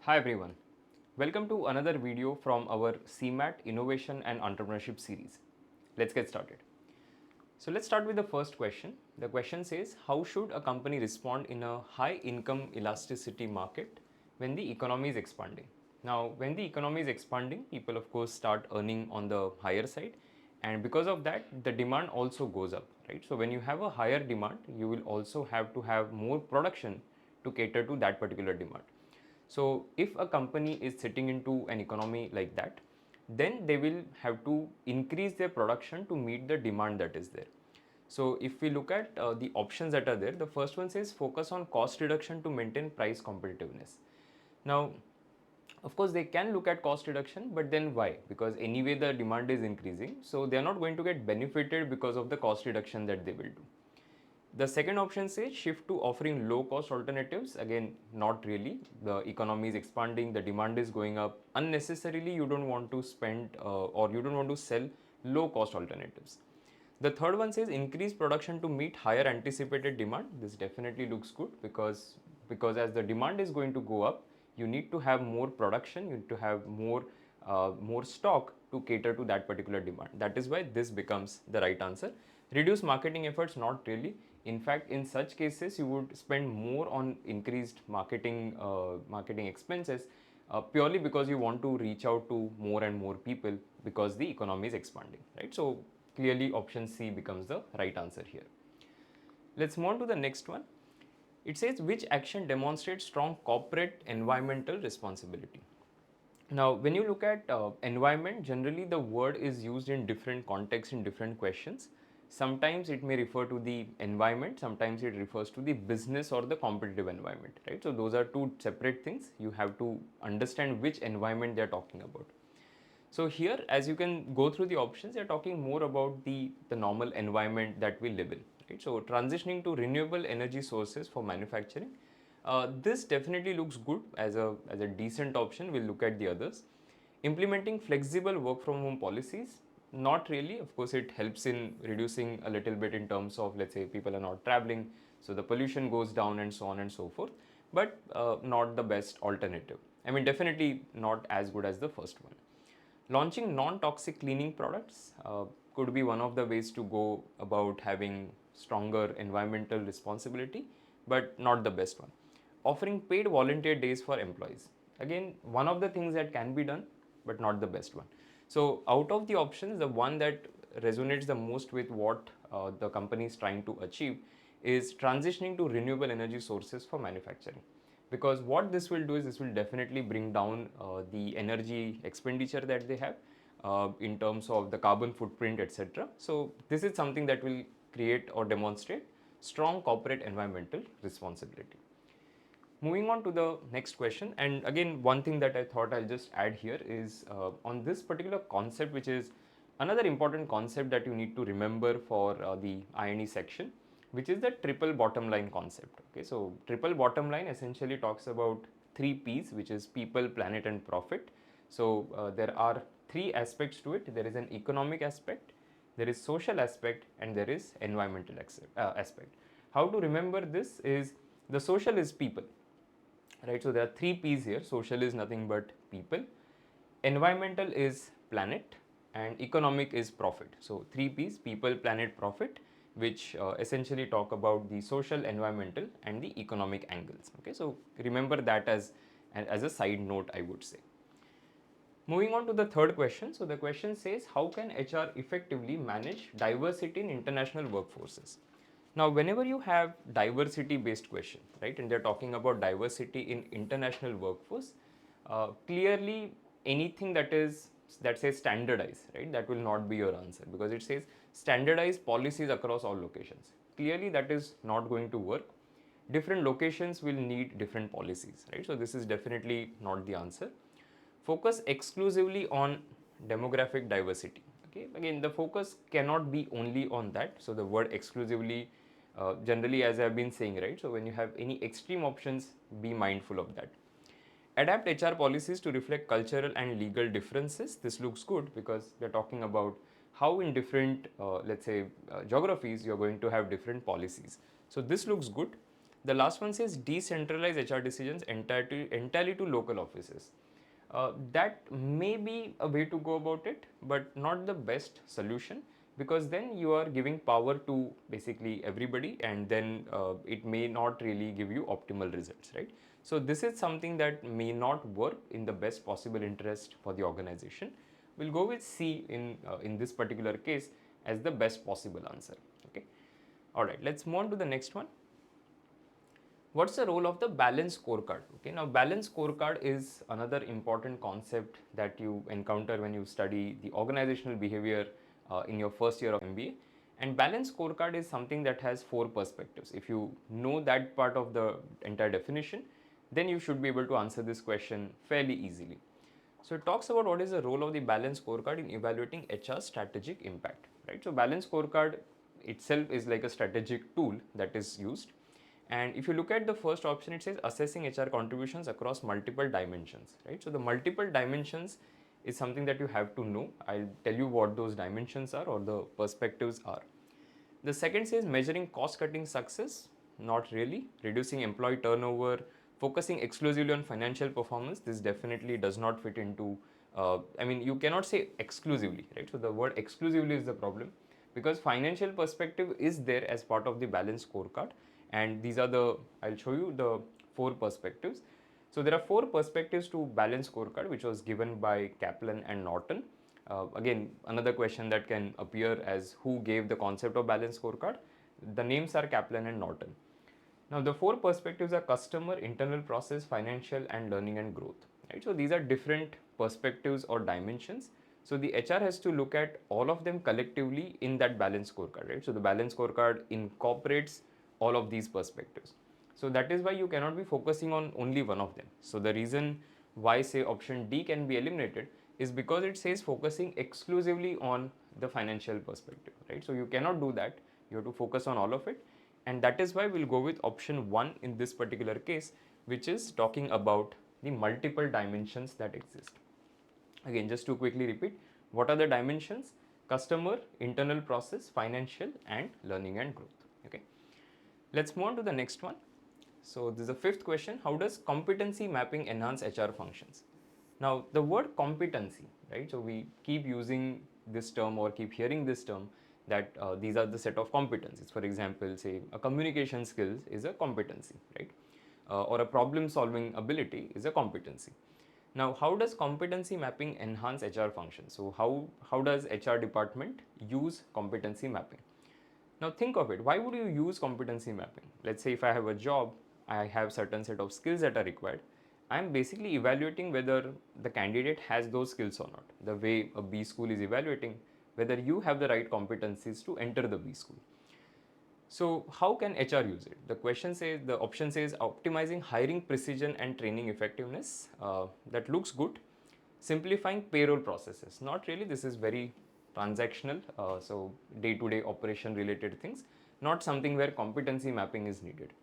Hi everyone, welcome to another video from our CMAT Innovation and Entrepreneurship series. Let's get started. So let's start with the first question. The question says, how should a company respond in a high income elasticity market when the economy is expanding? Now, when the economy is expanding, people of course start earning on the higher side, and because of that, the demand also goes up, right? So when you have a higher demand, you will also have to have more production to cater to that particular demand. So if a company is sitting into an economy like that, then they will have to increase their production to meet the demand that is there. So if we look at the options that are there, the first one says focus on cost reduction to maintain price competitiveness. Now, of course, they can look at cost reduction, but then why? Because anyway the demand is increasing, so they are not going to get benefited because of the cost reduction that they will do. The second option says shift to offering low cost alternatives. Again, not really. The economy is expanding, the demand is going up. Unnecessarily, you don't want to spend or you don't want to sell low cost alternatives. The third one says increase production to meet higher anticipated demand. This definitely looks good because as the demand is going to go up, you need to have more production, you need to have more stock to cater to that particular demand. That is why this becomes the right answer. Reduce marketing efforts, not really. In fact, in such cases, you would spend more on increased marketing expenses purely because you want to reach out to more and more people because the economy is expanding, right? So clearly, option C becomes the right answer here. Let's move on to the next one. It says which action demonstrates strong corporate environmental responsibility. Now, when you look at environment, generally the word is used in different contexts in different questions. Sometimes it may refer to the environment, sometimes it refers to the business or the competitive environment, right? So those are two separate things. You have to understand which environment they are talking about. So here, as you can go through the options, they are talking more about the normal environment that we live in, right? So transitioning to renewable energy sources for manufacturing, this definitely looks good as a decent option. We'll look at the others. Implementing flexible work from home policies, not really. Of course, it helps in reducing a little bit in terms of, let's say, people are not traveling, so the pollution goes down and so on and so forth, but not the best alternative. I mean, definitely not as good as the first one. Launching non-toxic cleaning products could be one of the ways to go about having stronger environmental responsibility, but not the best one. Offering paid volunteer days for employees. Again, one of the things that can be done, but not the best one. So out of the options, the one that resonates the most with what the company is trying to achieve is transitioning to renewable energy sources for manufacturing, because what this will do is this will definitely bring down the energy expenditure that they have in terms of the carbon footprint, etc. So this is something that will create or demonstrate strong corporate environmental responsibility. Moving on to the next question, and again, one thing that I thought I'll just add here is on this particular concept, which is another important concept that you need to remember for the INE section, which is the triple bottom line concept. Okay, so triple bottom line essentially talks about three P's, which is people, planet, and profit. So there are three aspects to it. There is an economic aspect, there is social aspect, and there is environmental aspect. How to remember this is the social is people, right? So there are three P's here. Social is nothing but people, environmental is planet, and economic is profit. So three P's: people, planet, profit, which essentially talk about the social, environmental, and the economic angles. Okay, so remember that as a side note, I would say. Moving on to the third question. So the question says, how can HR effectively manage diversity in international workforces? Now, whenever you have diversity based question, right, and they're talking about diversity in international workforce, clearly anything that says standardize, right, that will not be your answer, because it says standardize policies across all locations. Clearly that is not going to work. Different locations will need different policies, right? So this is definitely not the answer. Focus exclusively on demographic diversity. Okay, again, the focus cannot be only on that. So the word exclusively, generally, as I've been saying, right? So when you have any extreme options, be mindful of that. Adapt HR policies to reflect cultural and legal differences. This looks good because we're talking about how in different, let's say, geographies, you're going to have different policies. So this looks good. The last one says decentralize HR decisions entirely to local offices. That may be a way to go about it, but not the best solution, because then you are giving power to basically everybody, and then it may not really give you optimal results, right? So this is something that may not work in the best possible interest for the organization. We'll go with C in this particular case as the best possible answer. Okay. All right. Let's move on to the next one. What's the role of the balance scorecard? Okay, now balance scorecard is another important concept that you encounter when you study the organizational behavior in your first year of MBA. And balance scorecard is something that has 4 perspectives. If you know that part of the entire definition, then you should be able to answer this question fairly easily. So it talks about what is the role of the balance scorecard in evaluating HR strategic impact, right? So balance scorecard itself is like a strategic tool that is used. And if you look at the first option, it says assessing HR contributions across multiple dimensions, right? So the multiple dimensions is something that you have to know. I'll tell you what those dimensions are or the perspectives are. The second says measuring cost cutting success, not really. Reducing employee turnover, focusing exclusively on financial performance, this definitely does not fit into, I mean, you cannot say exclusively, right? So the word exclusively is the problem, because financial perspective is there as part of the balance scorecard, and these are the, I'll show you the 4 perspectives. So there are 4 perspectives to balance scorecard, which was given by Kaplan and Norton. Again, another question that can appear as who gave the concept of balance scorecard. The names are Kaplan and Norton. Now the 4 perspectives are customer, internal process, financial, and learning and growth. Right? So these are different perspectives or dimensions. So the HR has to look at all of them collectively in that balance scorecard. Right? So the balance scorecard incorporates all of these perspectives. So that is why you cannot be focusing on only one of them. So the reason why say option D can be eliminated is because it says focusing exclusively on the financial perspective, right? So you cannot do that. You have to focus on all of it. And that is why we'll go with option 1 in this particular case, which is talking about the multiple dimensions that exist. Again, just to quickly repeat, what are the dimensions? Customer, internal process, financial, and learning and growth. Okay. Let's move on to the next one. So this is the 5th question. How does competency mapping enhance HR functions? Now the word competency, right? So we keep using this term or keep hearing this term that these are the set of competencies. For example, say a communication skills is a competency, right? Or a problem solving ability is a competency. Now, how does competency mapping enhance HR functions? So how does HR department use competency mapping? Now think of it, why would you use competency mapping? Let's say if I have a job, I have certain set of skills that are required. I'm basically evaluating whether the candidate has those skills or not. The way a B school is evaluating whether you have the right competencies to enter the B school. So how can HR use it? The question says, the option says optimizing hiring precision and training effectiveness. That looks good. Simplifying payroll processes. Not really, this is very transactional, so day-to-day operation related things, not something where competency mapping is needed.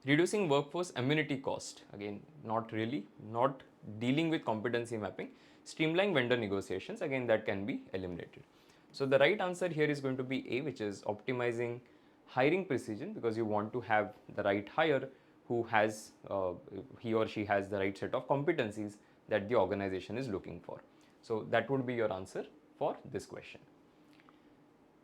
Reducing workforce amenity cost, again not really, not dealing with competency mapping. Streamlining vendor negotiations, again that can be eliminated. So the right answer here is going to be A, which is optimizing hiring precision, because you want to have the right hire who has, he or she has the right set of competencies that the organization is looking for. So that would be your answer for this question.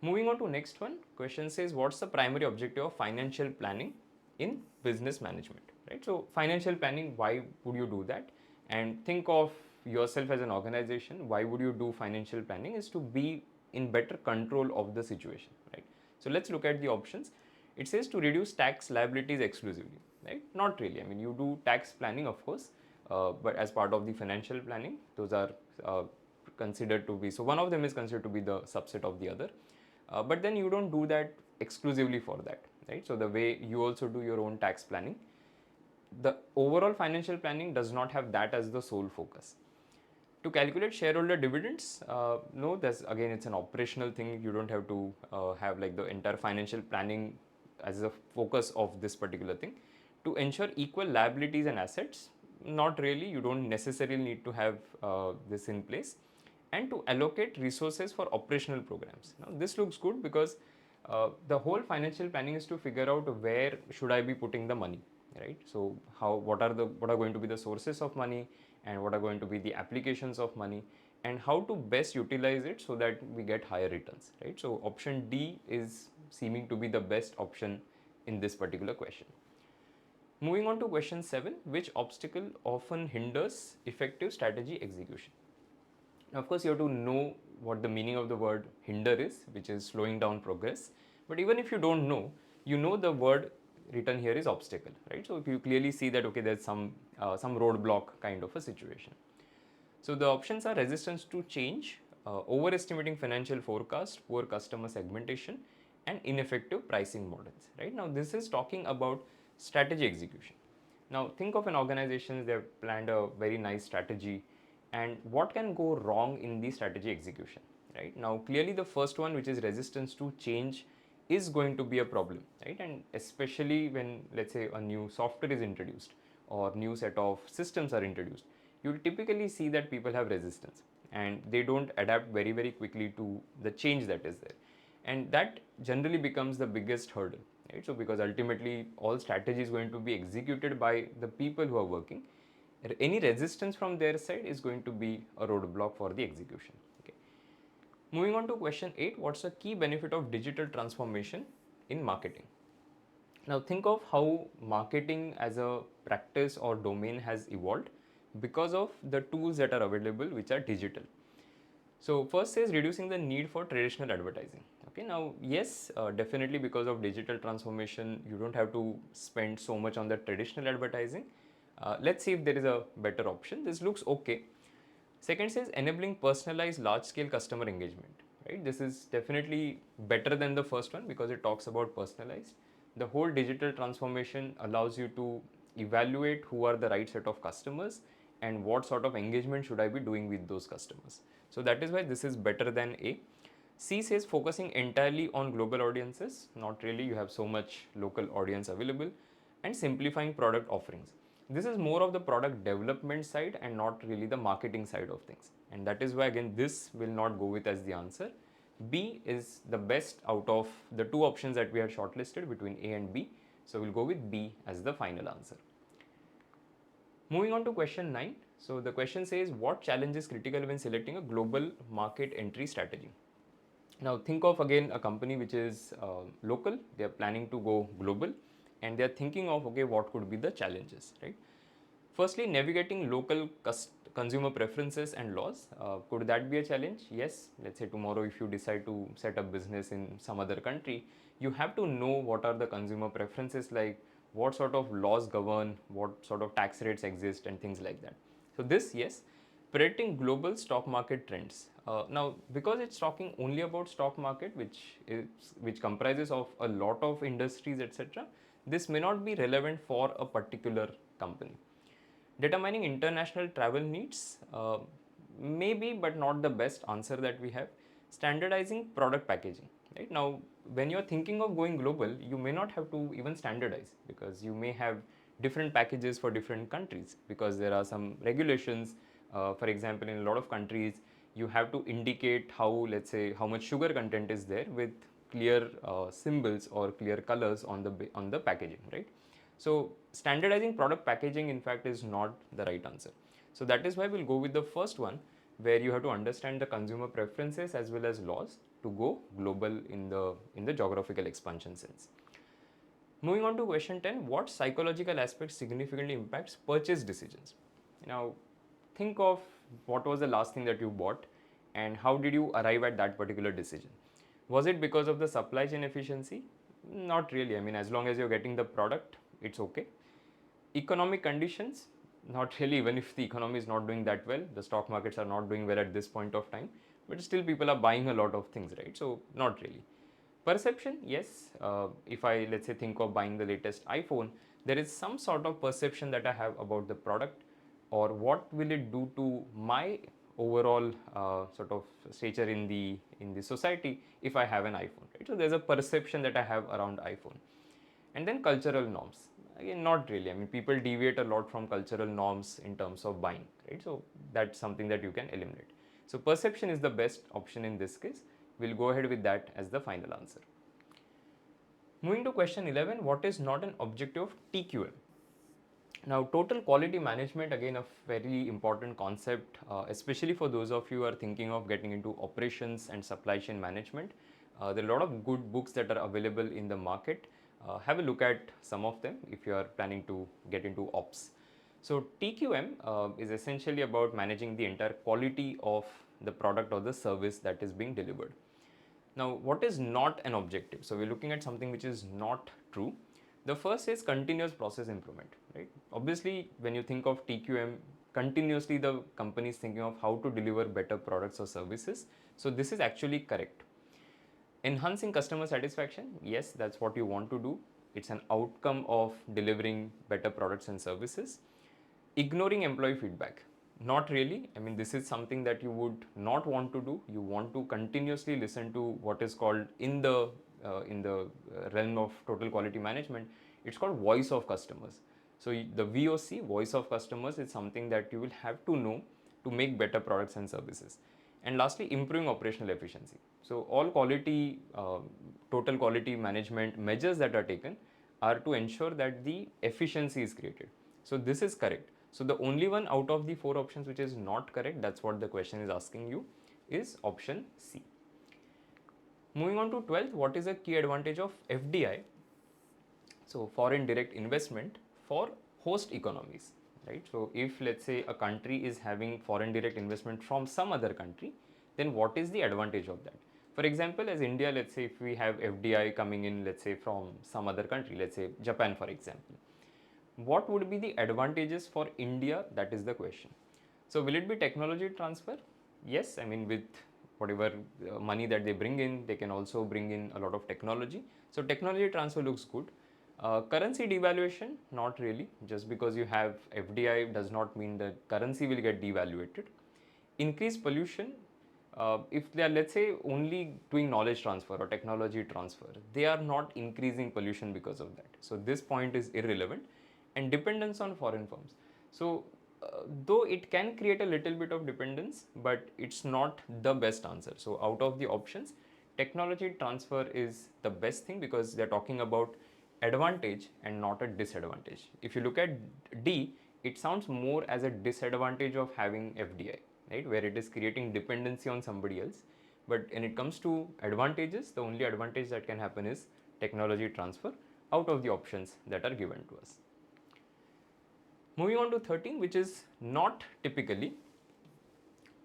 Moving on to next one, question says what's the primary objective of financial planning in business management, right? So financial planning, why would you do that? And think of yourself as an organization, why would you do financial planning? Is to be in better control of the situation, right? So let's look at the options. It says to reduce tax liabilities exclusively, right? Not really. I mean, you do tax planning, of course, but as part of the financial planning, those are considered to be, so one of them is considered to be the subset of the other, but then you don't do that exclusively for that, right? So the way you also do your own tax planning, the overall financial planning does not have that as the sole focus. To calculate shareholder dividends, no, that's again, it's an operational thing. You don't have to have like the entire financial planning as a focus of this particular thing. To ensure equal liabilities and assets, not really, you don't necessarily need to have this in place. And to allocate resources for operational programs. Now this looks good because The whole financial planning is to figure out where should I be putting the money, right? So what are going to be the sources of money, and what are going to be the applications of money, and how to best utilize it so that we get higher returns, right? So option D is seeming to be the best option in this particular question. Moving on to question 7, which obstacle often hinders effective strategy execution? Now, of course, you have to know what the meaning of the word hinder is, which is slowing down progress. But even if you don't know, you know the word written here is obstacle, right? So if you clearly see that, okay, there's some roadblock kind of a situation. So the options are resistance to change, overestimating financial forecast, poor customer segmentation, and ineffective pricing models, right? Now this is talking about strategy execution. Now think of an organization, they've planned a very nice strategy, and what can go wrong in the strategy execution, right? Now clearly the first one, which is resistance to change, is going to be a problem, right? And especially when, let's say, a new software is introduced or new set of systems are introduced, you will typically see that people have resistance and they don't adapt very quickly to the change that is there, and that generally becomes the biggest hurdle, right? So because ultimately all strategy is going to be executed by the people who are working, any resistance from their side is going to be a roadblock for the execution. Okay. Moving on to question 8, what's the key benefit of digital transformation in marketing? Now think of how marketing as a practice or domain has evolved because of the tools that are available, which are digital. So first is reducing the need for traditional advertising. Okay, now yes, definitely because of digital transformation, you don't have to spend so much on the traditional advertising. Let's see if there is a better option. This looks okay. Second says enabling personalized large-scale customer engagement. Right, this is definitely better than the first one because it talks about personalized. The whole digital transformation allows you to evaluate who are the right set of customers and what sort of engagement should I be doing with those customers. So that is why this is better than A. C says focusing entirely on global audiences. Not really, you have so much local audience available. And simplifying product offerings. This is more of the product development side and not really the marketing side of things. And that is why, again, this will not go with as the answer. B is the best out of the two options that we had shortlisted between A and B. So we'll go with B as the final answer. Moving on to question 9. So the question says, what challenge is critical when selecting a global market entry strategy? Now think of again a company which is local, they are planning to go global, and they are thinking of, okay, what could be the challenges, right? Firstly, navigating local consumer preferences and laws. Could that be a challenge? Yes. Let's say tomorrow if you decide to set up business in some other country, you have to know what are the consumer preferences like, what sort of laws govern, what sort of tax rates exist, and things like that. So this, yes. Predicting global stock market trends. Now, because it's talking only about stock market, which comprises of a lot of industries, etc., this may not be relevant for a particular company. Determining international travel needs, maybe, but not the best answer that we have. Standardizing product packaging. Right now, when you're thinking of going global, you may not have to even standardize because you may have different packages for different countries because there are some regulations. For example, in a lot of countries, you have to indicate how, let's say, how much sugar content is there with clear symbols or clear colors on the packaging, right? So standardizing product packaging, in fact, is not the right answer. So that is why we'll go with the first one, where you have to understand the consumer preferences as well as laws to go global in the geographical expansion sense. Moving on to question 10, what psychological aspect significantly impacts purchase decisions? Now, think of what was the last thing that you bought and how did you arrive at that particular decision. Was it because of the supply chain efficiency? Not really. I mean, as long as you're getting the product, it's okay. Economic conditions? Not really, even if the economy is not doing that well, the stock markets are not doing well at this point of time, but still people are buying a lot of things, right? So, not really. Perception, yes. If I, let's say, think of buying the latest iPhone, there is some sort of perception that I have about the product or what will it do to my overall sort of stature in the society if I have an iPhone, right? So there's a perception that I have around iPhone. And then cultural norms. Again, not really. I mean, people deviate a lot from cultural norms in terms of buying, right? So that's something that you can eliminate. So perception is the best option in this case. We'll go ahead with that as the final answer. Moving to question 11, what is not an objective of TQM? Now, total quality management, again, a very important concept, especially for those of you who are thinking of getting into operations and supply chain management. There are a lot of good books that are available in the market. Have a look at some of them if you are planning to get into ops. So, TQM is essentially about managing the entire quality of the product or the service that is being delivered. Now, what is not an objective? So, we're looking at something which is not true. The first is continuous process improvement, right? Obviously, when you think of TQM, continuously the company is thinking of how to deliver better products or services. So, this is actually correct. Enhancing customer satisfaction, yes, that's what you want to do. It's an outcome of delivering better products and services. Ignoring employee feedback, not really. I mean, this is something that you would not want to do. You want to continuously listen to what is called in the realm of total quality management, it's called voice of customers. So the VOC, voice of customers, is something that you will have to know to make better products and services. And lastly, improving operational efficiency. So all quality, total quality management measures that are taken are to ensure that the efficiency is created. So this is correct. So the only one out of the 4 options which is not correct, that's what the question is asking you, is option C. Moving on to 12th, what is a key advantage of FDI? So foreign direct investment for host economies, right? So if let's say a country is having foreign direct investment from some other country, then what is the advantage of that? For example, as India, let's say if we have FDI coming in, let's say from some other country, let's say Japan for example, what would be the advantages for India? That is the question. So will it be technology transfer? Yes, I mean with whatever money that they bring in, they can also bring in a lot of technology. So technology transfer looks good. Currency devaluation, not really. Just because you have FDI does not mean that currency will get devaluated. Increased pollution, if they are, let's say, only doing knowledge transfer or technology transfer, they are not increasing pollution because of that. So this point is irrelevant. And dependence on foreign firms. So though it can create a little bit of dependence, but it's not the best answer. So out of the options, technology transfer is the best thing because they're talking about advantage and not a disadvantage. If you look at D, it sounds more as a disadvantage of having FDI, right, where it is creating dependency on somebody else. But when it comes to advantages, the only advantage that can happen is technology transfer out of the options that are given to us. Moving on to 13, which is not typically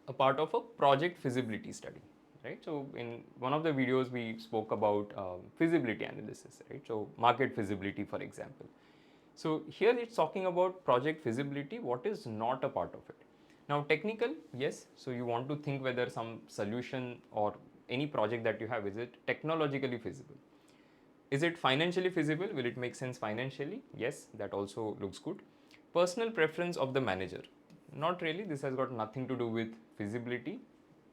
a part of a project feasibility study, right? So in one of the videos we spoke about feasibility analysis, right? So market feasibility, for example. So here it's talking about project feasibility, what is not a part of it. Now technical, yes, so you want to think whether some solution or any project that you have, is it technologically feasible? Is it financially feasible? Will it make sense financially? Yes, that also looks good. Personal preference of the manager. Not really, this has got nothing to do with feasibility.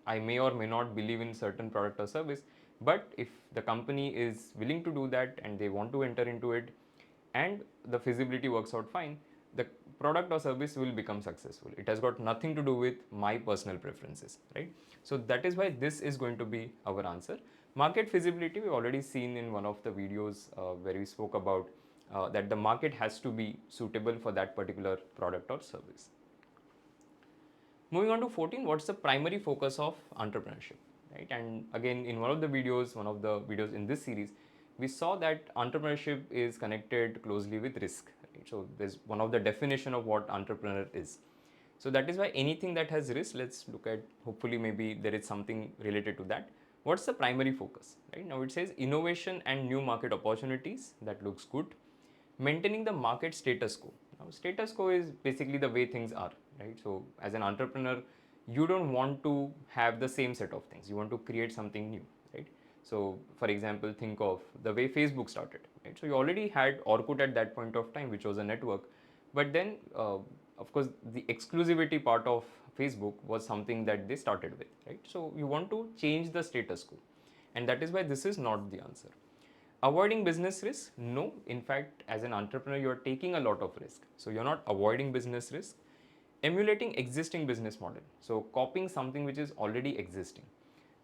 I may or may not believe in certain product or service, but if the company is willing to do that and they want to enter into it and the feasibility works out fine, the product or service will become successful. It has got nothing to do with my personal preferences, right? So that is why this is going to be our answer. Market feasibility, we've already seen in one of the videos where we spoke about that the market has to be suitable for that particular product or service. Moving on to 14, what's the primary focus of entrepreneurship, right? And again, in one of the videos in this series, we saw that entrepreneurship is connected closely with risk, right? So there's one of the definition of what entrepreneur is. So that is why anything that has risk, let's look at, hopefully maybe there is something related to that. What's the primary focus, right? Now it says innovation and new market opportunities, that looks good. Maintaining the market status quo. Now status quo is basically the way things are, right? So as an entrepreneur, you don't want to have the same set of things, you want to create something new, right? So for example, think of the way Facebook started, right? So you already had Orkut at that point of time, which was a network, but then of course the exclusivity part of Facebook was something that they started with, right? So you want to change the status quo, and that is why this is not the answer. Avoiding business risk? No. In fact, as an entrepreneur, you are taking a lot of risk. So you're not avoiding business risk. Emulating existing business model. So copying something which is already existing.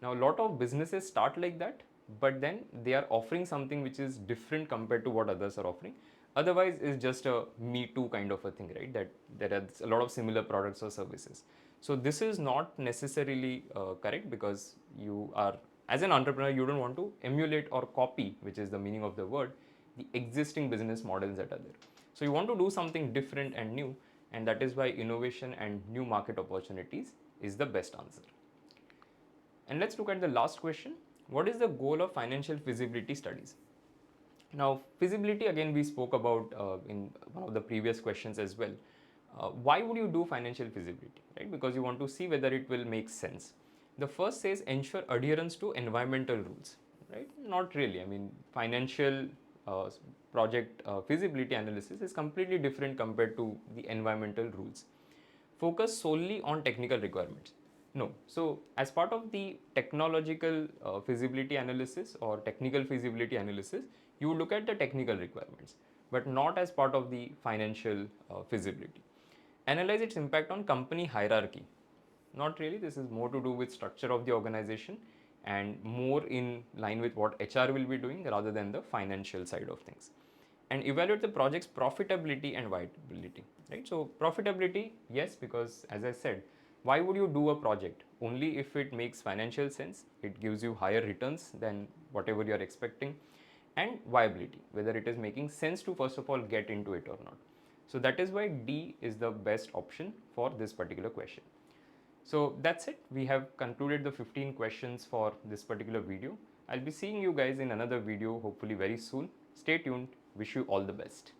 Now, a lot of businesses start like that, but then they are offering something which is different compared to what others are offering. Otherwise, it's just a me too kind of a thing, right? That there are a lot of similar products or services. So this is not necessarily correct, because you are, as an entrepreneur, you don't want to emulate or copy, which is the meaning of the word, the existing business models that are there. So you want to do something different and new, and that is why innovation and new market opportunities is the best answer. And let's look at the last question. What is the goal of financial feasibility studies? Now, feasibility, again, we spoke about in one of the previous questions as well. Why would you do financial feasibility, right? Because you want to see whether it will make sense. The first says ensure adherence to environmental rules, right? Not really. I mean, financial uh, project feasibility analysis is completely different compared to the environmental rules. Focus solely on technical requirements. No. So, as part of the technological feasibility analysis or technical feasibility analysis, you would look at the technical requirements, but not as part of the financial feasibility. Analyze its impact on company hierarchy. Not really. This is more to do with structure of the organization and more in line with what HR will be doing rather than the financial side of things. And evaluate the project's profitability and viability, right? So profitability, yes, because as I said, why would you do a project? Only if it makes financial sense, it gives you higher returns than whatever you are expecting. And viability, whether it is making sense to first of all get into it or not. So that is why D is the best option for this particular question. So that's it. We have concluded the 15 questions for this particular video. I'll be seeing you guys in another video hopefully very soon. Stay tuned. Wish you all the best.